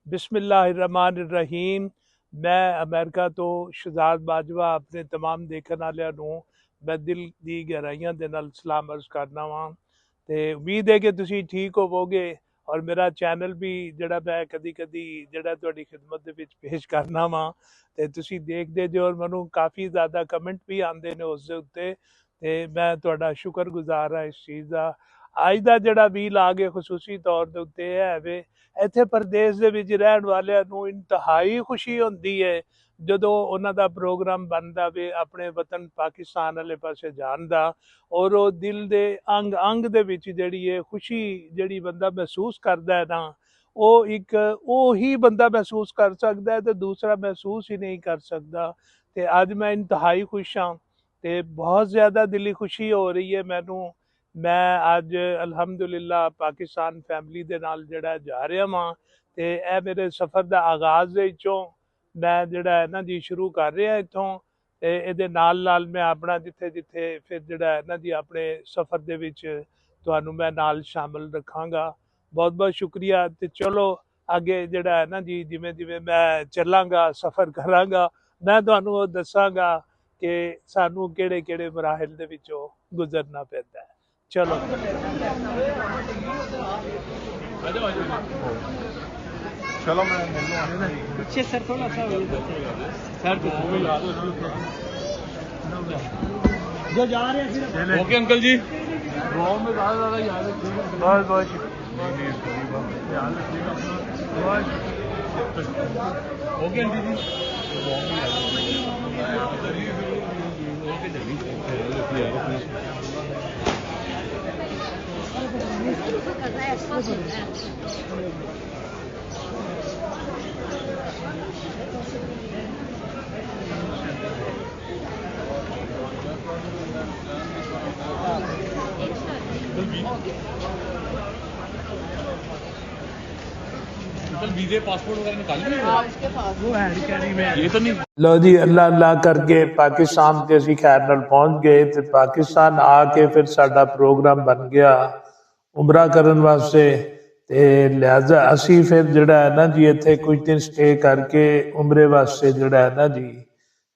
बिस्मिल्लाहिर्रहमानिर्रहीम। मैं अमेरिका तो शहजाद बाजवा अपने तमाम देखने वालिਆਂ ਨੂੰ मैं दिल ਦੀ ਗਹਿਰਾਈਆਂ ਦੇ ਨਾਲ ਸਲਾਮ ਅਰਜ਼ ਕਰਦਾ ਵਾਂ ਤੇ ਉਮੀਦ ਹੈ ਕਿ ਤੁਸੀਂ ਠੀਕ ਹੋਵੋਗੇ। ਔਰ ਮੇਰਾ ਚੈਨਲ ਵੀ ਜਿਹੜਾ ਮੈਂ ਕਦੀ ਕਦੀ ਜਿਹੜਾ ਤੁਹਾਡੀ ਖਿਦਮਤ ਦੇ ਵਿੱਚ ਪੇਸ਼ ਕਰਨਾ ਵਾਂ ਤੇ ਤੁਸੀਂ ਦੇਖਦੇ ਜੇ ਔਰ ਮੈਨੂੰ ਕਾਫੀ ਜ਼ਿਆਦਾ ਕਮੈਂਟ ਵੀ ਆਉਂਦੇ ਨੇ ਉਸ ਦੇ ਉੱਤੇ ਤੇ ਮੈਂ ਤੁਹਾਡਾ ਸ਼ੁਕਰਗੁਜ਼ਾਰ ਹਾਂ ਇਸ ਚੀਜ਼ ਦਾ। ਅੱਜ ਦਾ ਜਿਹੜਾ ਵੀਲ ਆ ਗਿਆ ਖਸੂਸੀ ਤੌਰ ਦੇ ਉੱਤੇ ਇਹ ਹੈ ਵੇ ਇੱਥੇ ਪ੍ਰਦੇਸ਼ ਦੇ ਵਿੱਚ ਰਹਿਣ ਵਾਲਿਆਂ ਨੂੰ ਇੰਤਹਾਈ ਖੁਸ਼ੀ ਹੁੰਦੀ ਹੈ ਜਦੋਂ ਉਹਨਾਂ ਦਾ ਪ੍ਰੋਗਰਾਮ ਬਣਦਾ ਵੇ ਆਪਣੇ ਵਤਨ ਪਾਕਿਸਤਾਨ ਵਾਲੇ ਪਾਸੇ ਜਾਣ ਦਾ। ਔਰ ਉਹ ਦਿਲ ਦੇ ਅੰਗ ਅੰਗ ਦੇ ਵਿੱਚ ਜਿਹੜੀ ਹੈ ਖੁਸ਼ੀ ਜਿਹੜੀ ਬੰਦਾ ਮਹਿਸੂਸ ਕਰਦਾ ਹੈ ਨਾ ਉਹ ਇੱਕ ਉਹ ਹੀ ਬੰਦਾ ਮਹਿਸੂਸ ਕਰ ਸਕਦਾ ਹੈ ਤੇ ਦੂਸਰਾ ਮਹਿਸੂਸ ਹੀ ਨਹੀਂ ਕਰ ਸਕਦਾ। ਤੇ ਅੱਜ ਮੈਂ ਇੰਤਹਾਈ ਖੁਸ਼ ਹਾਂ ਤੇ ਬਹੁਤ ਜ਼ਿਆਦਾ ਦਿਲੀ ਖੁਸ਼ੀ ਹੋ ਰਹੀ ਹੈ ਮੈਨੂੰ। ਮੈਂ ਅੱਜ ਅਲਹਮਦੁਲਿਲਾ ਪਾਕਿਸਤਾਨ ਫੈਮਿਲੀ ਦੇ ਨਾਲ ਜਿਹੜਾ ਜਾ ਰਿਹਾ ਵਾਂ ਤੇ ਇਹ ਮੇਰੇ ਸਫ਼ਰ ਦਾ ਆਗਾਜ਼ ਦੇ ਵਿੱਚੋਂ ਮੈਂ ਜਿਹੜਾ ਹੈ ਨਾ ਜੀ ਸ਼ੁਰੂ ਕਰ ਰਿਹਾ ਇੱਥੋਂ ਤੇ ਇਹਦੇ ਨਾਲ ਨਾਲ ਮੈਂ ਆਪਣਾ ਜਿੱਥੇ ਜਿੱਥੇ ਫਿਰ ਜਿਹੜਾ ਹੈ ਨਾ ਜੀ ਆਪਣੇ ਸਫ਼ਰ ਦੇ ਵਿੱਚ ਤੁਹਾਨੂੰ ਮੈਂ ਨਾਲ ਸ਼ਾਮਲ ਰੱਖਾਂਗਾ। ਬਹੁਤ ਬਹੁਤ ਸ਼ੁਕਰੀਆ। ਤੇ ਚਲੋ ਅੱਗੇ ਜਿਹੜਾ ਹੈ ਨਾ ਜੀ ਜਿਵੇਂ ਜਿਵੇਂ ਮੈਂ ਚੱਲਾਂਗਾ ਸਫ਼ਰ ਕਰਾਂਗਾ ਮੈਂ ਤੁਹਾਨੂੰ ਉਹ ਦੱਸਾਂਗਾ ਕਿ ਸਾਨੂੰ ਕਿਹੜੇ ਕਿਹੜੇ ਮਰਾਹਿਲ ਦੇ ਵਿੱਚੋਂ ਗੁਜ਼ਰਨਾ ਪੈਂਦਾ ਹੈ। चलो चलो मैं पीछे सर थोड़ा सा सर जो जा रहे हैं ओके अंकल जी गाँव में ज़्यादा याद बहुत बहुत ओके आंटी जी वीजे पासपोर्ट वगैरह निकाल वो है ये तो नहीं। लो जी अल्लाह अल्लाह करके पाकिस्तान ते असीं खैर नाल पहुंच गए ते पाकिस्तान आके फिर साडा प्रोग्राम बन गया उमरा करन वास्ते ते लिहाजा असीं फिर जिहड़ा है ना जी इत्थे कुछ दिन स्टे करके उमरे वास्ते जिहड़ा है ना जी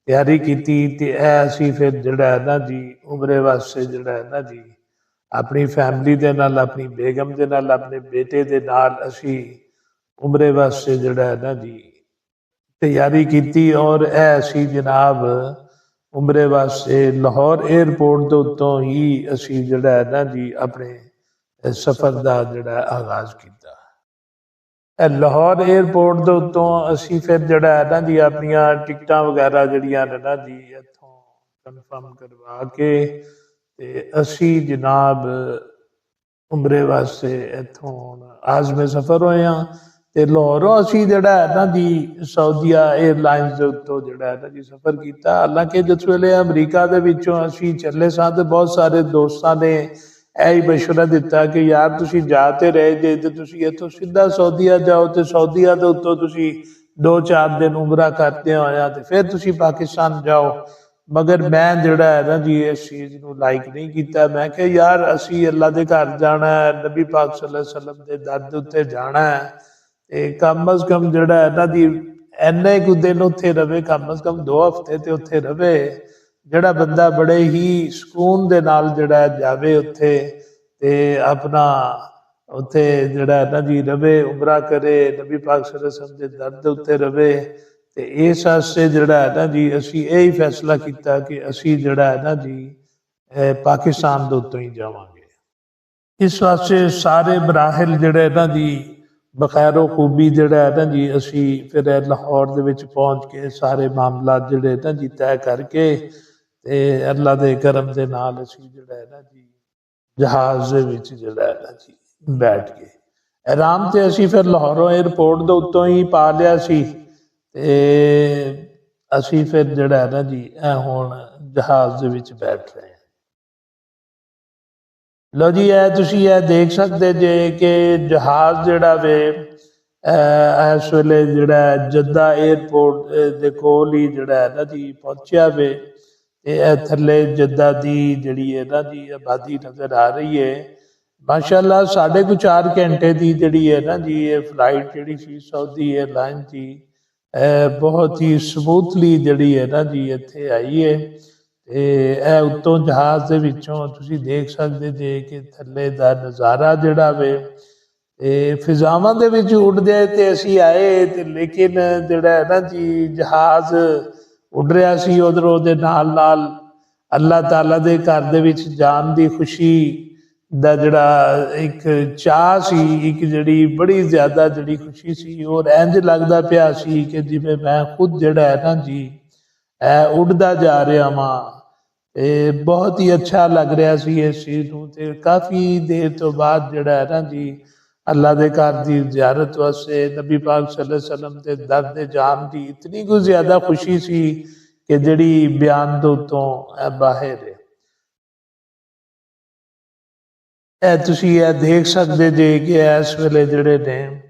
तैयारी कीती ते असीं फिर जिहड़ा है ना जी उमरे वास्ते जिहड़ा है ना जी अपनी फैमिली दे नाल अपनी बेगम दे नाल अपने बेटे दे नाल असीं उमरे वास्ते जिहड़ा है ना जी तैयारी की। और ऐसी जनाब उमरे वास्ते लाहौर एयरपोर्ट के उत्तों ही असी जिहड़ा है ना जी अपने सफर का जिहड़ा आगाज किया। लाहौर एयरपोर्ट के उत्तों असी फिर जिहड़ा है ना जी अपनियां टिकटां वगैरह जिहड़ियां ने ना जी इत्थों कन्फर्म करवा के ते असी जनाब उमरे वास्ते इत्थों आज़मे सफर होए हाँ ਤੇ ਲਾਹੌਰੋਂ ਅਸੀਂ ਜਿਹੜਾ ਹੈ ਨਾ ਜੀ ਸਾਊਦੀਆ 에ਅਰਲਾਈਨਸ ਦੇ ਉੱਤੋਂ ਜਿਹੜਾ ਹੈ ਨਾ ਜੀ ਸਫ਼ਰ ਕੀਤਾ। ਹਾਲਾਂਕਿ ਜਿਸ ਵੇਲੇ ਅਮਰੀਕਾ ਦੇ ਵਿੱਚੋਂ ਅਸੀਂ ਚੱਲੇ ਸਾਂ ਤੇ ਬਹੁਤ ਸਾਰੇ ਦੋਸਤਾਂ ਨੇ ਇਹ ਹੀ ਮਸ਼ਵਰਾ ਦਿੱਤਾ ਕਿ ਯਾਰ ਤੁਸੀਂ ਜਾ ਤੇ ਰਹੇ ਜੇ ਤੇ ਤੁਸੀਂ ਇੱਥੋਂ ਸਿੱਧਾ ਸਾਊਦੀਆ ਜਾਓ ਤੇ ਸਾਊਦੀਆ ਦੇ ਉੱਤੋਂ ਤੁਸੀਂ 2-4 ਦਿਨ ਉਮਰਾ ਕਰਦੇ ਹੋਇਆ ਤੇ ਫਿਰ ਤੁਸੀਂ ਪਾਕਿਸਤਾਨ ਜਾਓ। ਮਗਰ ਮੈਂ ਜਿਹੜਾ ਹੈ ਨਾ ਜੀ ਇਸ ਚੀਜ਼ ਨੂੰ ਲਾਈਕ ਨਹੀਂ ਕੀਤਾ। ਮੈਂ ਕਿਹਾ ਯਾਰ ਅਸੀਂ ਅੱਲਾ ਦੇ ਘਰ ਜਾਣਾ ਹੈ, ਨਬੀ ਪਾਕ ਸੱਲੱਲਾਹੁ ਅਲੈਹਿ ਵਸੱਲਮ ਦੇ ਦਰ ਦੇ ਉੱਤੇ ਜਾਣਾ ਹੈ ਤੇ ਕਮ ਅਜ਼ ਕਮ ਜਿਹੜਾ ਹੈ ਨਾ ਜੀ ਇੰਨੇ ਕੁ ਦਿਨ ਉੱਥੇ ਰਵੇ, ਕਮ ਅਜ਼ ਕਮ 2 ਹਫ਼ਤੇ ਤੇ ਉੱਥੇ ਰਵੇ ਜਿਹੜਾ ਬੰਦਾ ਬੜੇ ਹੀ ਸਕੂਨ ਦੇ ਨਾਲ ਜਿਹੜਾ ਜਾਵੇ ਉੱਥੇ ਤੇ ਆਪਣਾ ਉੱਥੇ ਜਿਹੜਾ ਹੈ ਨਾ ਜੀ ਰਵੇ, ਉਮਰਾ ਕਰੇ, ਨਬੀ ਪਾਕ ਸੱਲੱਲਾਹੁ ਅਲੈਹਿ ਵਸੱਲਮ ਦੇ ਦਰ ਦੇ ਉੱਤੇ ਰਵੇ। ਤੇ ਇਸ ਵਾਸਤੇ ਜਿਹੜਾ ਹੈ ਨਾ ਜੀ ਅਸੀਂ ਇਹ ਹੀ ਫੈਸਲਾ ਕੀਤਾ ਕਿ ਅਸੀਂ ਜਿਹੜਾ ਹੈ ਨਾ ਜੀ ਪਾਕਿਸਤਾਨ ਦੇ ਉੱਤੋਂ ਹੀ ਜਾਵਾਂਗੇ। ਇਸ ਵਾਸਤੇ ਸਾਰੇ ਮਰਾਹਿਲ ਜਿਹੜੇ ਨਾ ਜੀ ਬਖੈਰੋ ਖੂਬੀ ਜਿਹੜਾ ਹੈ ਨਾ ਜੀ ਅਸੀਂ ਫਿਰ ਲਾਹੌਰ ਦੇ ਵਿੱਚ ਪਹੁੰਚ ਕੇ ਸਾਰੇ ਮਾਮਲਾਤ ਜਿਹੜੇ ਨਾ ਜੀ ਤੈਅ ਕਰਕੇ ਤੇ ਅੱਲਾ ਦੇ ਕਰਮ ਦੇ ਨਾਲ ਅਸੀਂ ਜਿਹੜਾ ਹੈ ਨਾ ਜੀ ਜਹਾਜ਼ ਦੇ ਵਿੱਚ ਜਿਹੜਾ ਹੈ ਨਾ ਜੀ ਬੈਠ ਗਏ। ਆਰਾਮ ਤੇ ਅਸੀਂ ਫਿਰ ਲਾਹੌਰੋਂ 에ਅਰਪੋਰਟ ਦੇ ਉੱਤੋਂ ਹੀ ਪਾ ਲਿਆ ਸੀ ਤੇ ਅਸੀਂ ਫਿਰ ਜਿਹੜਾ ਹੈ ਨਾ ਜੀ ਹੁਣ ਜਹਾਜ਼ ਦੇ ਵਿੱਚ ਬੈਠ ਰਹੇ ਹਾਂ। लो जी तुसी देख सकते जे कि जहाज जिहड़ा वे इस वेले जिहड़ा जद्दा एयरपोर्ट दे कोल ही जिहड़ा है ना जी पहुंचिया वे ते थल्ले जद्दा दी जिहड़ी है ना जी आबादी नज़र आ रही है। ਮਾਸ਼ਾਅੱਲਾ 4.5 ਘੰਟੇ ਦੀ ਜਿਹੜੀ ਹੈ ਨਾ ਜੀ ਇਹ ਫਲਾਈਟ ਜਿਹੜੀ ਸੀ ਸਾਊਦੀ 에ਅਰਲਾਈਨ ਦੀ ਬਹੁਤ ਹੀ ਸਮੂਥਲੀ ਜਿਹੜੀ ਹੈ ਨਾ ਜੀ ਇੱਥੇ ਆਈ ਹੈ। ਤੇ ਇਹ ਉੱਤੋਂ ਜਹਾਜ਼ ਦੇ ਵਿੱਚੋਂ ਤੁਸੀਂ ਦੇਖ ਸਕਦੇ ਜੇ ਕਿ ਥੱਲੇ ਦਾ ਨਜ਼ਾਰਾ ਜਿਹੜਾ ਵੇ ਤੇ ਫਿਜ਼ਾਵਾਂ ਦੇ ਵਿੱਚ ਉੱਡਦੇ ਤੇ ਅਸੀਂ ਆਏ ਤੇ ਲੇਕਿਨ ਜਿਹੜਾ ਹੈ ਨਾ ਜੀ ਜਹਾਜ਼ ਉੱਡ ਰਿਹਾ ਸੀ ਉਧਰ ਉਹਦੇ ਨਾਲ ਨਾਲ ਅੱਲਾਹ ਤਾਲਾ ਦੇ ਘਰ ਦੇ ਵਿੱਚ ਜਾਣ ਦੀ ਖੁਸ਼ੀ ਦਾ ਜਿਹੜਾ ਇੱਕ ਚਾਅ ਸੀ, ਇੱਕ ਜਿਹੜੀ ਬੜੀ ਜ਼ਿਆਦਾ ਜਿਹੜੀ ਖੁਸ਼ੀ ਸੀ ਔਰ ਇੰਝ ਲੱਗਦਾ ਪਿਆ ਸੀ ਕਿ ਜਿਵੇਂ ਮੈਂ ਖੁਦ ਜਿਹੜਾ ਹੈ ਨਾ ਜੀ ਉੱਡਦਾ ਜਾ ਰਿਹਾ ਵਾਂ। ਤੇ ਬਹੁਤ ਹੀ ਅੱਛਾ ਲੱਗ ਰਿਹਾ ਸੀ ਇਸ ਚੀਜ਼ ਨੂੰ। ਤੇ ਕਾਫੀ ਦੇਰ ਤੋਂ ਬਾਅਦ ਜਿਹੜਾ ਹੈ ਨਾ ਜੀ ਅੱਲਾ ਦੇ ਘਰ ਦੀ ਜ਼ਿਆਰਤ ਵਾਸਤੇ ਨਬੀ ਪਾਕ ਸੱਲੱਲਾਹੁ ਅਲੈਹਿ ਵਸੱਲਮ ਦੇ ਦਰ ਦੇ ਜਾਣ ਦੀ ਇਤਨੀ ਕੁ ਜ਼ਿਆਦਾ ਖੁਸ਼ੀ ਸੀ ਕਿ ਜਿਹੜੀ ਬਿਆਨ ਦੇ ਉੱਤੋਂ ਬਾਹਰ ਹੈ। ਇਹ ਤੁਸੀਂ ਇਹ ਦੇਖ ਸਕਦੇ ਜੇ ਕਿ ਇਸ ਵੇਲੇ ਜਿਹੜੇ ਨੇ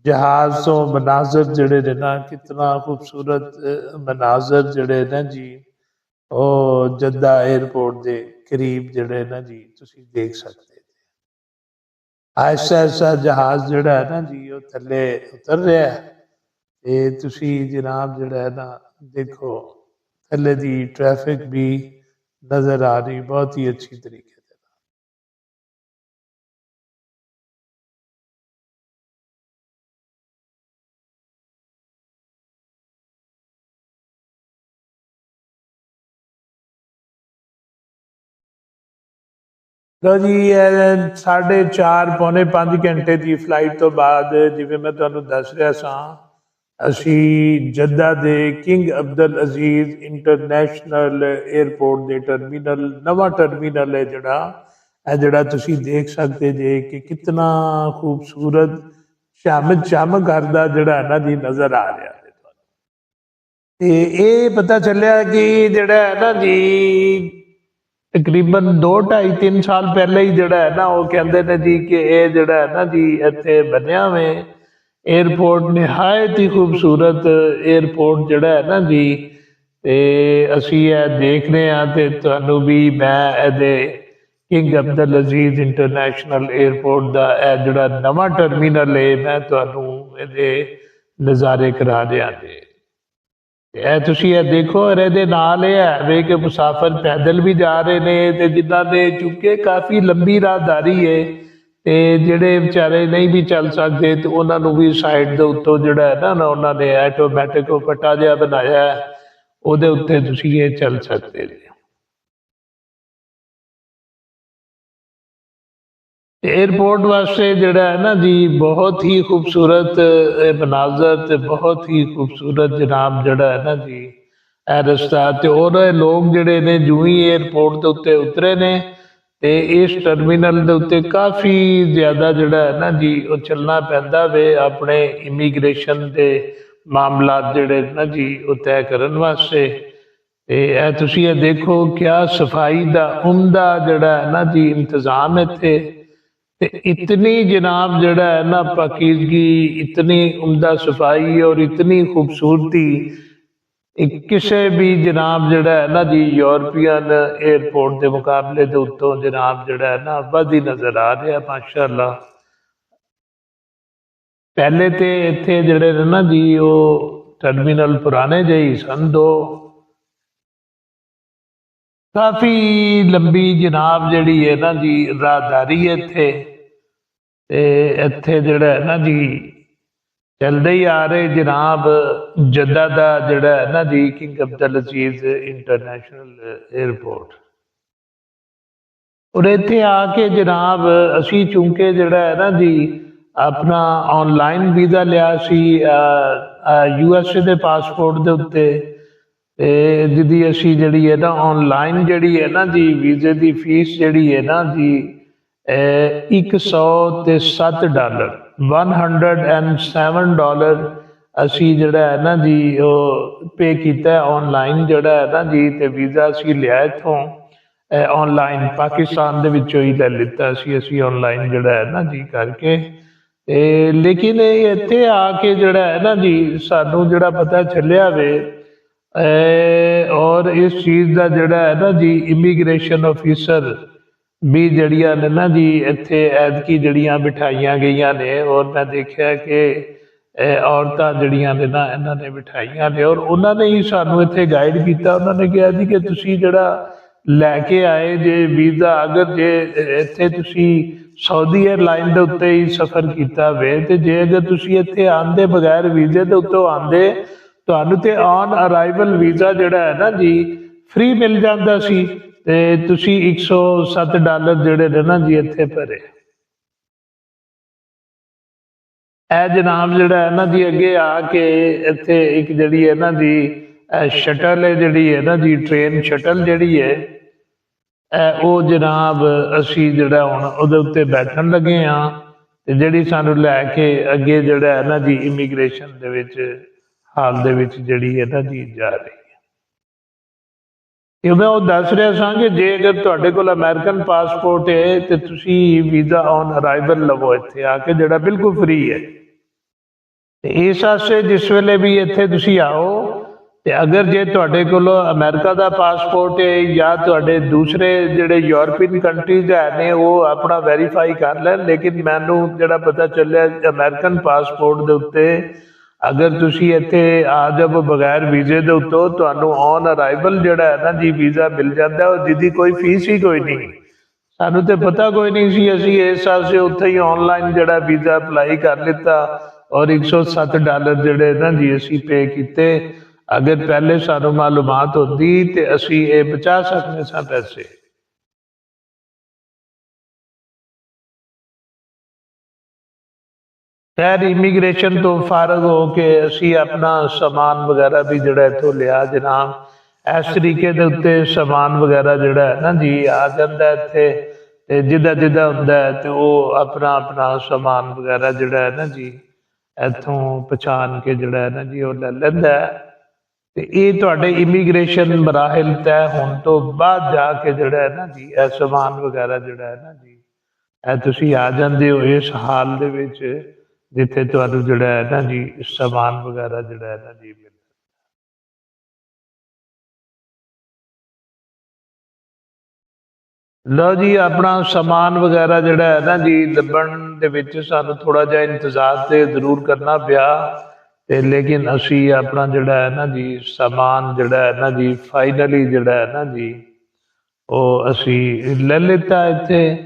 ਜਹਾਜ਼ ਤੋਂ ਮਨਾਜ਼ਰ ਜਿਹੜੇ ਨੇ ਨਾ ਕਿਤਨਾ ਖੂਬਸੂਰਤ ਮਨਾਜ਼ਰ ਜਿਹੜੇ ਨਾ ਜੀ ਉਹ ਜੱਦਾ 에ਅਰਪੋਰਟ ਦੇ ਕਰੀਬ ਜਿਹੜੇ ਨਾ ਜੀ ਤੁਸੀਂ ਦੇਖ ਸਕਦੇ। ਆਹਿਸਤਾ ਆਹਿਸਤਾ ਜਹਾਜ਼ ਜਿਹੜਾ ਹੈ ਨਾ ਜੀ ਉਹ ਥੱਲੇ ਉਤਰ ਰਿਹਾ ਤੇ ਤੁਸੀਂ ਜਨਾਬ ਜਿਹੜਾ ਹੈ ਨਾ ਦੇਖੋ ਥੱਲੇ ਦੀ ਟ੍ਰੈਫਿਕ ਵੀ ਨਜ਼ਰ ਆ ਰਹੀ ਬਹੁਤ ਹੀ ਅੱਛੀ ਤਰੀਕੇ। ਲੋ ਜੀ 4.5 ਪੌਣੇ 5 ਘੰਟੇ ਦੀ ਫਲਾਈਟ ਤੋਂ ਬਾਅਦ ਜਿਵੇਂ ਮੈਂ ਤੁਹਾਨੂੰ ਦੱਸ ਰਿਹਾ ਸਾਂ ਅਸੀਂ ਜੱਦਾ ਦੇ ਕਿੰਗ ਅਬਦੁਲ ਅਜ਼ੀਜ਼ ਇੰਟਰਨੈਸ਼ਨਲ 에ਅਰਪੋਰਟ ਦੇ ਟਰਮੀਨਲ ਨਵਾਂ ਟਰਮੀਨਲ ਹੈ ਜਿਹੜਾ ਤੁਸੀਂ ਦੇਖ ਸਕਦੇ ਜੇ ਕਿ ਕਿਤਨਾ ਖੂਬਸੂਰਤ ਚਮਕ ਕਰਦਾ ਜਿਹੜਾ ਨਾ ਜੀ ਨਜ਼ਰ ਆ ਰਿਹਾ ਹੈ ਤੁਹਾਨੂੰ। ਤੇ ਇਹ ਪਤਾ ਚੱਲਿਆ ਕਿ ਜਿਹੜਾ ਹੈ ਨਾ ਜੀ ਤਕਰੀਬਨ 2, 2.5, 3 ਸਾਲ ਪਹਿਲੇ ਹੀ ਜਿਹੜਾ ਹੈ ਨਾ ਉਹ ਕਹਿੰਦੇ ਨੇ ਜੀ ਕਿ ਇਹ ਜਿਹੜਾ ਹੈ ਨਾ ਜੀ ਇੱਥੇ ਬਣਿਆ ਵੇ 에ਅਰਪੋਰਟ ਨਿਹਾਇਤ ਹੀ ਖੂਬਸੂਰਤ 에ਅਰਪੋਰਟ ਜਿਹੜਾ ਹੈ ਨਾ ਜੀ। ਤੇ ਅਸੀਂ ਇਹ ਦੇਖ ਰਹੇ ਹਾਂ ਤੇ ਤੁਹਾਨੂੰ ਵੀ ਮੈਂ ਇਹਦੇ ਕਿੰਗ ਅਬਦੁਲ ਅਜ਼ੀਜ਼ ਇੰਟਰਨੈਸ਼ਨਲ 에ਅਰਪੋਰਟ ਦਾ ਇਹ ਜਿਹੜਾ ਨਵਾਂ ਟਰਮੀਨਲ ਹੈ ਮੈਂ ਤੁਹਾਨੂੰ ਇਹਦੇ ਨਜ਼ਾਰੇ ਕਰਾ ਰਿਹਾ ਜੀ। ਇਹ ਤੁਸੀਂ ਇਹ ਦੇਖੋ ਔਰ ਇਹਦੇ ਨਾਲ ਇਹ ਹੈ ਵੇ ਕਿ ਮੁਸਾਫਰ ਪੈਦਲ ਵੀ ਜਾ ਰਹੇ ਨੇ ਤੇ ਜਿੱਦਾਂ ਦੇ ਚੁੱਕੇ ਕਾਫੀ ਲੰਬੀ ਰਾਹਦਾਰੀ ਹੈ ਤੇ ਜਿਹੜੇ ਵਿਚਾਰੇ ਨਹੀਂ ਵੀ ਚੱਲ ਸਕਦੇ ਤੇ ਉਹਨਾਂ ਨੂੰ ਵੀ ਸਾਈਡ ਦੇ ਉੱਤੋਂ ਜਿਹੜਾ ਹੈ ਨਾ ਉਹਨਾਂ ਨੇ ਆਟੋਮੈਟਿਕ ਉਹ ਪੱਟਾ ਜਿਹਾ ਬਣਾਇਆ ਉਹਦੇ ਉੱਤੇ ਤੁਸੀਂ ਇਹ ਚੱਲ ਸਕਦੇ ਜੀ। एयरपोर्ट वास्ते जड़ा है ना जी बहुत ही खूबसूरत मनाजर ते बहुत ही खूबसूरत जनाब जड़ा है ना जी रस्ता ते और लोग जड़े ने जू ही एयरपोर्ट के उत्ते उतरे ने ते इस टर्मीनल के उत्ते काफ़ी ज़्यादा जड़ा है ना जी वो चलना पैंदा वे अपने इमीग्रेशन के मामला जड़े ना जी वो तय करन वास्ते। तुसी ये देखो क्या सफाई का उमदा जड़ा है ना जी इंतज़ाम इत्थे ते इतनी जनाब जड़ा है ना पाकीज़गी इतनी उम्दा सफाई और इतनी खूबसूरती किसी भी जनाब जड़ा है ना जी यूरोपियन एयरपोर्ट के मुकाबले के उत्तों जनाब जड़ा है ना वध ही नज़र आ रहा माशाअल्लाह। पहले तो इत्थे जड़े ने ना जी वो टर्मीनल पुराने ਜਿਹੇ सन दो काफ़ी लंबी जनाब जड़ी है ना जी राहदारी है इत्थे जड़ा है ना जी चलते ही आ रहे जनाब जद्दा दा जड़ा है ना जी किंग अब्दुल अजीज इंटरनेशनल एयरपोर्ट और इत्थे आके जनाब असी चूंकि जड़ा है ना जी अपना ऑनलाइन वीज़ा लिया सी USA के पासपोर्ट के उत्ते जिदी असी जड़ी है ना ऑनलाइन जड़ी है ना जी वीज़े की फीस जड़ी है ना जी $107 $107 असी जड़ा है ना जी वो पे किया ऑनलाइन जड़ा है ना जी ते वीज़ा असी लिया इत्थों ऑनलाइन पाकिस्तान दे विचों ही ले लिता असी ऑनलाइन जड़ा है ना जी करके लेकिन इत्थे आके जड़ा है ना जी सानू जड़ा पता चलिया वे और इस चीज़ का जड़ा है ना जी इमीग्रेशन ऑफिसर ਵੀ ਜਿਹੜੀਆਂ ਨੇ ਨਾ ਜੀ ਇੱਥੇ ਐਤਕੀ ਜਿਹੜੀਆਂ ਬਿਠਾਈਆਂ ਗਈਆਂ ਨੇ, ਔਰ ਮੈਂ ਦੇਖਿਆ ਕਿ ਔਰਤਾਂ ਜਿਹੜੀਆਂ ਨੇ ਨਾ ਇਹਨਾਂ ਨੇ ਬਿਠਾਈਆਂ ਨੇ, ਔਰ ਉਹਨਾਂ ਨੇ ਹੀ ਸਾਨੂੰ ਇੱਥੇ ਗਾਈਡ ਕੀਤਾ। ਉਹਨਾਂ ਨੇ ਕਿਹਾ ਜੀ ਕਿ ਤੁਸੀਂ ਜਿਹੜਾ ਲੈ ਕੇ ਆਏ ਜੇ ਵੀਜ਼ਾ, ਅਗਰ ਜੇ ਇੱਥੇ ਤੁਸੀਂ ਸਾਊਦੀ 에ਅਰਲਾਈਨ ਦੇ ਉੱਤੇ ਹੀ ਸਫ਼ਰ ਕੀਤਾ ਵੇ, ਤੇ ਜੇ ਅਗਰ ਤੁਸੀਂ ਇੱਥੇ ਆਉਂਦੇ ਬਗੈਰ ਵੀਜ਼ੇ ਦੇ ਉੱਤੋਂ ਆਉਂਦੇ, ਤੁਹਾਨੂੰ ਤੇ ਔਨ ਅਰਾਈਵਲ ਵੀਜ਼ਾ ਜਿਹੜਾ ਹੈ ਨਾ ਜੀ ਫ੍ਰੀ ਮਿਲ ਜਾਂਦਾ ਸੀ, ਤੇ ਤੁਸੀਂ $107 ਜਿਹੜੇ ਨੇ ਨਾ ਜੀ ਇੱਥੇ ਭਰੇ। ਇਹ ਜਨਾਬ ਜਿਹੜਾ ਹੈ ਨਾ ਜੀ ਅੱਗੇ ਆ ਕੇ ਇੱਥੇ ਇੱਕ ਜਿਹੜੀ ਹੈ ਨਾ ਜੀ ਸ਼ਟਲ ਹੈ, ਜਿਹੜੀ ਹੈ ਨਾ ਜੀ ਟ੍ਰੇਨ ਸ਼ਟਲ ਜਿਹੜੀ ਹੈ, ਉਹ ਜਨਾਬ ਅਸੀਂ ਜਿਹੜਾ ਹੁਣ ਉਹਦੇ ਉੱਤੇ ਬੈਠਣ ਲੱਗੇ ਹਾਂ, ਤੇ ਜਿਹੜੀ ਸਾਨੂੰ ਲੈ ਕੇ ਅੱਗੇ ਜਿਹੜਾ ਹੈ ਨਾ ਜੀ ਇਮੀਗ੍ਰੇਸ਼ਨ ਦੇ ਵਿੱਚ ਹਾਲ ਦੇ ਵਿੱਚ ਜਿਹੜੀ ਹੈ ਨਾ ਜੀ ਜਾ ਰਹੀ ਹੈ। ਮੈਂ ਉਹ ਦੱਸ ਰਿਹਾ ਸਾਂ ਕਿ ਜੇ ਅਗਰ ਤੁਹਾਡੇ ਕੋਲ ਅਮਰੀਕਨ ਪਾਸਪੋਰਟ ਹੈ ਤੇ ਤੁਸੀਂ ਵੀਜ਼ਾ ਔਨ ਅਰਾਈਵਲ ਲਵੋ ਇੱਥੇ ਆ ਕੇ, ਜਿਹੜਾ ਬਿਲਕੁਲ ਫ੍ਰੀ ਹੈ। ਤੇ ਇਸ ਵਾਸਤੇ ਜਿਸ ਵੇਲੇ ਵੀ ਇੱਥੇ ਤੁਸੀਂ ਆਓ, ਤੇ ਅਗਰ ਜੇ ਤੁਹਾਡੇ ਕੋਲ ਅਮਰੀਕਾ ਦਾ ਪਾਸਪੋਰਟ ਹੈ ਜਾਂ ਤੁਹਾਡੇ ਦੂਸਰੇ ਜਿਹੜੇ ਯੂਰਪੀਅਨ ਕੰਟਰੀਜ਼ ਹੈ ਨੇ, ਉਹ ਆਪਣਾ ਵੈਰੀਫਾਈ ਕਰ ਲੈਣ। ਲੇਕਿਨ ਮੈਨੂੰ ਜਿਹੜਾ ਪਤਾ ਚੱਲਿਆ ਅਮਰੀਕਨ ਪਾਸਪੋਰਟ ਦੇ ਉੱਤੇ ਅਗਰ ਤੁਸੀਂ ਇੱਥੇ ਆ ਜਾਓ ਬਗੈਰ ਵੀਜ਼ੇ ਦੇ ਉੱਤੋਂ, ਤੁਹਾਨੂੰ ਔਨ ਅਰਾਈਵਲ ਜਿਹੜਾ ਹੈ ਨਾ ਜੀ ਵੀਜ਼ਾ ਮਿਲ ਜਾਂਦਾ, ਔਰ ਜਿਹਦੀ ਕੋਈ ਫੀਸ ਹੀ ਕੋਈ ਨਹੀਂ। ਸਾਨੂੰ ਤੇ ਪਤਾ ਕੋਈ ਨਹੀਂ ਸੀ, ਅਸੀਂ ਇਸ ਵਾਸਤੇ ਉੱਥੇ ਹੀ ਆਨਲਾਈਨ ਜਿਹੜਾ ਵੀਜ਼ਾ ਅਪਲਾਈ ਕਰ ਲਿੱਤਾ, ਔਰ $107 ਜਿਹੜੇ ਨਾ ਜੀ ਅਸੀਂ ਪੇ ਕੀਤੇ। ਅਗਰ ਪਹਿਲੇ ਸਾਨੂੰ ਮਾਲੂਮਾਤ ਹੁੰਦੀ ਤੇ ਅਸੀਂ ਇਹ ਬਚਾ ਸਕਦੇ ਸਾਂ ਪੈਸੇ। ਖੈਰ ਇਮੀਗ੍ਰੇਸ਼ਨ ਤੋਂ ਫਾਰਗ ਹੋ ਕੇ ਅਸੀਂ ਆਪਣਾ ਸਮਾਨ ਵਗੈਰਾ ਵੀ ਜਿਹੜਾ ਇੱਥੋਂ ਲਿਆ ਜਨਾਬ। ਇਸ ਤਰੀਕੇ ਦੇ ਉੱਤੇ ਸਮਾਨ ਵਗੈਰਾ ਜਿਹੜਾ ਹੈ ਨਾ ਜੀ ਆ ਜਾਂਦਾ ਇੱਥੇ, ਤੇ ਜਿੱਦਾਂ ਜਿੱਦਾਂ ਹੁੰਦਾ ਹੈ ਤੇ ਉਹ ਆਪਣਾ ਆਪਣਾ ਸਮਾਨ ਵਗੈਰਾ ਜਿਹੜਾ ਹੈ ਨਾ ਜੀ ਇੱਥੋਂ ਪਛਾਣ ਕੇ ਜਿਹੜਾ ਹੈ ਨਾ ਜੀ ਉਹ ਲੈ ਲੈਂਦਾ ਹੈ। ਤੇ ਇਹ ਤੁਹਾਡੇ ਇਮੀਗ੍ਰੇਸ਼ਨ ਮਰਾਹਿਲ ਤੈਅ ਹੋਣ ਤੋਂ ਬਾਅਦ ਜਾ ਕੇ ਜਿਹੜਾ ਹੈ ਨਾ ਜੀ ਇਹ ਸਮਾਨ ਵਗੈਰਾ ਜਿਹੜਾ ਹੈ ਨਾ ਜੀ ਇਹ ਤੁਸੀਂ ਆ ਜਾਂਦੇ ਹੋ ਇਸ ਹਾਲ ਦੇ ਵਿੱਚ ਜਿੱਥੇ ਤੁਹਾਨੂੰ ਜਿਹੜਾ ਹੈ ਨਾ ਜੀ ਸਮਾਨ ਵਗੈਰਾ ਜਿਹੜਾ ਹੈ ਨਾ ਜੀ ਮਿਲਦਾ। ਲਓ ਜੀ, ਆਪਣਾ ਸਮਾਨ ਵਗੈਰਾ ਜਿਹੜਾ ਹੈ ਨਾ ਜੀ ਲੱਭਣ ਦੇ ਵਿੱਚ ਸਾਨੂੰ ਥੋੜਾ ਜਿਹਾ ਇੰਤਜ਼ਾਰ ਤੇ ਜ਼ਰੂਰ ਕਰਨਾ ਪਿਆ, ਤੇ ਲੇਕਿਨ ਅਸੀਂ ਆਪਣਾ ਜਿਹੜਾ ਹੈ ਨਾ ਜੀ ਸਮਾਨ ਜਿਹੜਾ ਹੈ ਨਾ ਜੀ ਫਾਈਨਲੀ ਜਿਹੜਾ ਹੈ ਨਾ ਜੀ ਉਹ ਅਸੀਂ ਲੈ ਲਿੱਤਾ ਇੱਥੇ।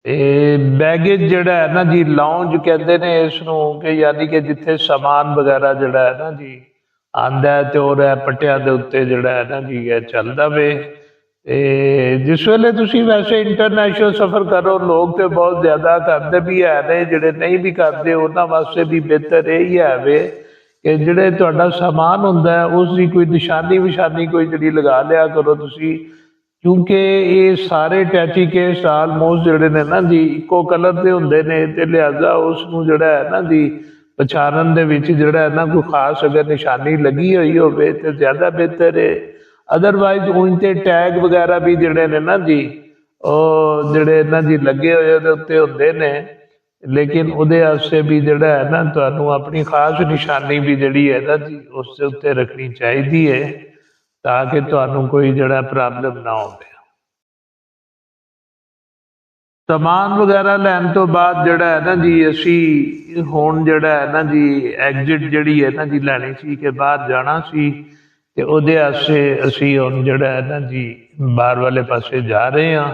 ਤੇ ਬੈਗੇਜ ਜਿਹੜਾ ਹੈ ਨਾ ਜੀ ਲਾਉਂਜ ਕਹਿੰਦੇ ਨੇ ਇਸ ਨੂੰ, ਕਿ ਯਾਨੀ ਕਿ ਜਿੱਥੇ ਸਮਾਨ ਵਗੈਰਾ ਜਿਹੜਾ ਹੈ ਨਾ ਜੀ ਆਂਦਾ ਤੇ ਉਹ ਪੱਟਿਆਂ ਦੇ ਉੱਤੇ ਜਿਹੜਾ ਹੈ ਨਾ ਜੀ ਇਹ ਚੱਲਦਾ ਵੇ। ਤੇ ਜਿਸ ਵੇਲੇ ਤੁਸੀਂ ਵੈਸੇ ਇੰਟਰਨੈਸ਼ਨਲ ਸਫ਼ਰ ਕਰੋ, ਲੋਕ ਤੇ ਬਹੁਤ ਜ਼ਿਆਦਾ ਕਰਦੇ ਵੀ ਹੈ ਨੇ, ਜਿਹੜੇ ਨਹੀਂ ਵੀ ਕਰਦੇ ਉਹਨਾਂ ਵਾਸਤੇ ਵੀ ਬਿਹਤਰ ਇਹ ਹੀ ਹੈ ਵੇ ਕਿ ਜਿਹੜੇ ਤੁਹਾਡਾ ਸਮਾਨ ਹੁੰਦਾ ਉਸ ਦੀ ਕੋਈ ਨਿਸ਼ਾਨੀ ਕੋਈ ਜਿਹੜੀ ਲਗਾ ਲਿਆ ਕਰੋ ਤੁਸੀਂ, ਕਿਉਂਕਿ ਇਹ ਸਾਰੇ ਟੈਚੀ ਕੇਸ ਆਲਮੋਸਟ ਜਿਹੜੇ ਨੇ ਨਾ ਜੀ ਇੱਕੋ ਕਲਰ ਦੇ ਹੁੰਦੇ ਨੇ, ਤੇ ਲਿਹਾਜ਼ਾ ਉਸ ਨੂੰ ਜਿਹੜਾ ਹੈ ਨਾ ਜੀ ਪਛਾਣਨ ਦੇ ਵਿੱਚ ਜਿਹੜਾ ਹੈ ਨਾ ਕੋਈ ਖਾਸ ਅਗਰ ਨਿਸ਼ਾਨੀ ਲੱਗੀ ਹੋਈ ਹੋਵੇ ਤੇ ਜ਼ਿਆਦਾ ਬਿਹਤਰ ਹੈ। ਅਦਰਵਾਈਜ਼ ਉਹਨਾਂ ਤੇ ਟੈਗ ਵਗੈਰਾ ਵੀ ਜਿਹੜੇ ਨੇ ਨਾ ਜੀ ਉਹ ਜਿਹੜੇ ਨਾ ਜੀ ਲੱਗੇ ਹੋਏ ਉਹਦੇ ਉੱਤੇ ਹੁੰਦੇ ਨੇ, ਲੇਕਿਨ ਉਹਦੇ ਵਾਸਤੇ ਵੀ ਜਿਹੜਾ ਹੈ ਨਾ ਤੁਹਾਨੂੰ ਆਪਣੀ ਖਾਸ ਨਿਸ਼ਾਨੀ ਵੀ ਜਿਹੜੀ ਹੈ ਨਾ ਜੀ ਉਸ ਦੇ ਉੱਤੇ ਰੱਖਣੀ ਚਾਹੀਦੀ ਹੈ, ਤਾਂ ਕਿ ਤੁਹਾਨੂੰ ਕੋਈ ਜਿਹੜਾ ਪ੍ਰੋਬਲਮ ਨਾ ਹੋਵੇ। ਸਮਾਨ ਵਗੈਰਾ ਲੈਣ ਤੋਂ ਬਾਅਦ ਜਿਹੜਾ ਹੈ ਨਾ ਜੀ ਅਸੀਂ ਹੁਣ ਜਿਹੜਾ ਹੈ ਨਾ ਜੀ ਐਗਜ਼ਿਟ ਜਿਹੜੀ ਹੈ ਨਾ ਜੀ ਲੈਣੀ ਸੀ ਕਿ ਬਾਹਰ ਜਾਣਾ ਸੀ, ਤੇ ਉਹਦੇ ਵਾਸਤੇ ਅਸੀਂ ਹੁਣ ਜਿਹੜਾ ਹੈ ਨਾ ਜੀ ਬਾਹਰ ਵਾਲੇ ਪਾਸੇ ਜਾ ਰਹੇ ਹਾਂ।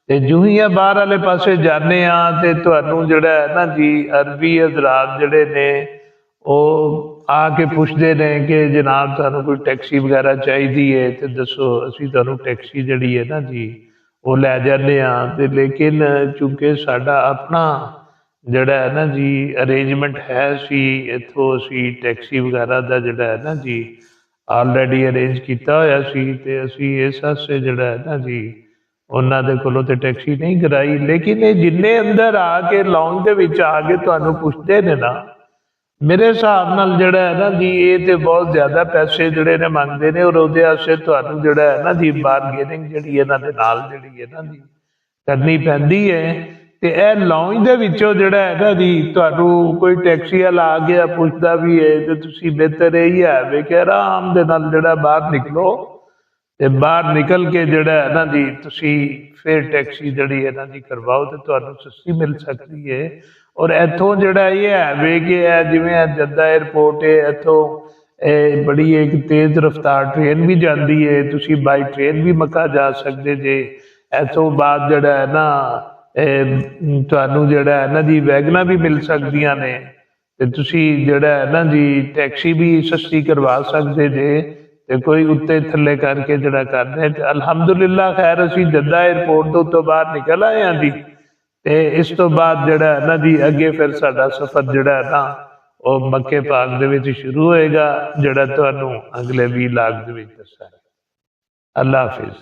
ਤੇ ਜਿਉਂ ਹੀ ਬਾਹਰ ਵਾਲੇ ਪਾਸੇ ਜਾਂਦੇ ਹਾਂ ਤੇ ਤੁਹਾਨੂੰ ਜਿਹੜਾ ਹੈ ਨਾ ਜੀ ਅਰਬੀ ਹਜ਼ਰਾਤ ਜਿਹੜੇ ਨੇ ਉਹ ਆ ਕੇ ਪੁੱਛਦੇ ਨੇ ਕਿ ਜਨਾਬ ਤੁਹਾਨੂੰ ਕੋਈ ਟੈਕਸੀ ਵਗੈਰਾ ਚਾਹੀਦੀ ਹੈ ਤੇ ਦੱਸੋ, ਅਸੀਂ ਤੁਹਾਨੂੰ ਟੈਕਸੀ ਜਿਹੜੀ ਹੈ ਨਾ ਜੀ ਉਹ ਲੈ ਜਾਂਦੇ ਹਾਂ। ਤੇ ਲੇਕਿਨ ਚੂੰਕਿ ਸਾਡਾ ਆਪਣਾ ਜਿਹੜਾ ਹੈ ਨਾ ਜੀ ਅਰੇਂਜਮੈਂਟ ਹੈ ਸੀ, ਇੱਥੋਂ ਅਸੀਂ ਟੈਕਸੀ ਵਗੈਰਾ ਦਾ ਜਿਹੜਾ ਹੈ ਨਾ ਜੀ ਆਲਰੇਡੀ ਅਰੇਂਜ ਕੀਤਾ ਹੋਇਆ ਸੀ, ਤੇ ਅਸੀਂ ਇਸ ਵਾਸਤੇ ਜਿਹੜਾ ਹੈ ਨਾ ਜੀ ਉਹਨਾਂ ਦੇ ਕੋਲੋਂ ਤੇ ਟੈਕਸੀ ਨਹੀਂ ਕਰਾਈ। ਲੇਕਿਨ ਇਹ ਜਿੰਨੇ ਅੰਦਰ ਆ ਕੇ ਲੌਂਜ ਦੇ ਵਿੱਚ ਆ ਕੇ ਤੁਹਾਨੂੰ ਪੁੱਛਦੇ ਨੇ ਨਾ, ਮੇਰੇ ਹਿਸਾਬ ਨਾਲ ਜਿਹੜਾ ਹੈ ਨਾ ਜੀ ਇਹ ਤੇ ਬਹੁਤ ਜ਼ਿਆਦਾ ਪੈਸੇ ਜਿਹੜੇ ਨੇ ਮੰਗਦੇ ਨੇ, ਔਰ ਉਹਦੇ ਵਾਸਤੇ ਤੁਹਾਨੂੰ ਜਿਹੜਾ ਹੈ ਨਾ ਜੀ ਬਾਰਗੇਨਿੰਗ ਜਿਹੜੀ ਇਹਨਾਂ ਦੇ ਨਾਲ ਜਿਹੜੀ ਹੈ ਨਾ ਜੀ ਕਰਨੀ ਪੈਂਦੀ ਹੈ। ਤੇ ਇਹ ਲੌਂਜ ਦੇ ਵਿੱਚੋਂ ਜਿਹੜਾ ਹੈ ਨਾ ਜੀ ਤੁਹਾਨੂੰ ਕੋਈ ਟੈਕਸੀ ਵਾਲਾ ਆ ਗਿਆ ਪੁੱਛਦਾ ਵੀ ਹੈ ਤੇ ਤੁਸੀਂ ਬਿਹਤਰ ਇਹ ਹੀ ਹੈ ਵੀ ਕਿ ਆਰਾਮ ਦੇ ਨਾਲ ਜਿਹੜਾ ਬਾਹਰ ਨਿਕਲੋ ਤੇ ਬਾਹਰ ਨਿਕਲ ਕੇ ਜਿਹੜਾ ਇਹਨਾਂ ਦੀ ਤੁਸੀਂ ਫਿਰ ਟੈਕਸੀ ਜਿਹੜੀ ਇਹਨਾਂ ਦੀ ਕਰਵਾਓ ਤੇ ਤੁਹਾਨੂੰ ਸਸਤੀ ਮਿਲ ਸਕਦੀ ਹੈ। ਔਰ ਇੱਥੋਂ ਜਿਹੜਾ ਇਹ ਹੈ ਵੇ ਕਿ ਇਹ ਜਿਵੇਂ ਇਹ ਜੱਦਾ 에ਅਰਪੋਰਟ ਹੈ, ਇੱਥੋਂ ਇਹ ਬੜੀ ਇੱਕ ਤੇਜ਼ ਰਫ਼ਤਾਰ ਟ੍ਰੇਨ ਵੀ ਜਾਂਦੀ ਹੈ, ਤੁਸੀਂ ਬਾਈ ਟ੍ਰੇਨ ਵੀ ਮੱਕਾ ਜਾ ਸਕਦੇ ਜੇ। ਇੱਥੋਂ ਬਾਅਦ ਜਿਹੜਾ ਹੈ ਨਾ ਤੁਹਾਨੂੰ ਜਿਹੜਾ ਇਹਨਾਂ ਦੀ ਵੈਗਨਾਂ ਵੀ ਮਿਲ ਸਕਦੀਆਂ ਨੇ ਤੇ ਤੁਸੀਂ ਜਿਹੜਾ ਇਹਨਾਂ ਦੀ ਟੈਕਸੀ ਵੀ ਸਸਤੀ ਕਰਵਾ ਸਕਦੇ ਜੇ ਤੇ ਕੋਈ ਉੱਤੇ ਥੱਲੇ ਕਰਕੇ ਜਿਹੜਾ ਕਰਦੇ ਤੇ ਅਲਹਮਦੁਲਿਲਾ ਖੈਰ ਅਸੀਂ ਜੱਦਾ 에ਅਰਪੋਰਟ ਤੋਂ ਬਾਹਰ ਨਿਕਲ ਆਏ ਹਾਂ ਜੀ। ਤੇ ਇਸ ਤੋਂ ਬਾਅਦ ਜਿਹੜਾ ਇਹਨਾਂ ਦੀ ਅੱਗੇ ਫਿਰ ਸਾਡਾ ਸਫ਼ਰ ਜਿਹੜਾ ਹੈ ਨਾ ਉਹ ਮੱਕੇ ਪਾਕ ਦੇ ਵਿੱਚ ਸ਼ੁਰੂ ਹੋਏਗਾ, ਜਿਹੜਾ ਤੁਹਾਨੂੰ ਅਗਲੇ 20 ਲਾਖ ਦੇ ਵਿੱਚ ਦੱਸਾਂਗੇ। ਅੱਲਾ ਹਾਫਿਜ਼।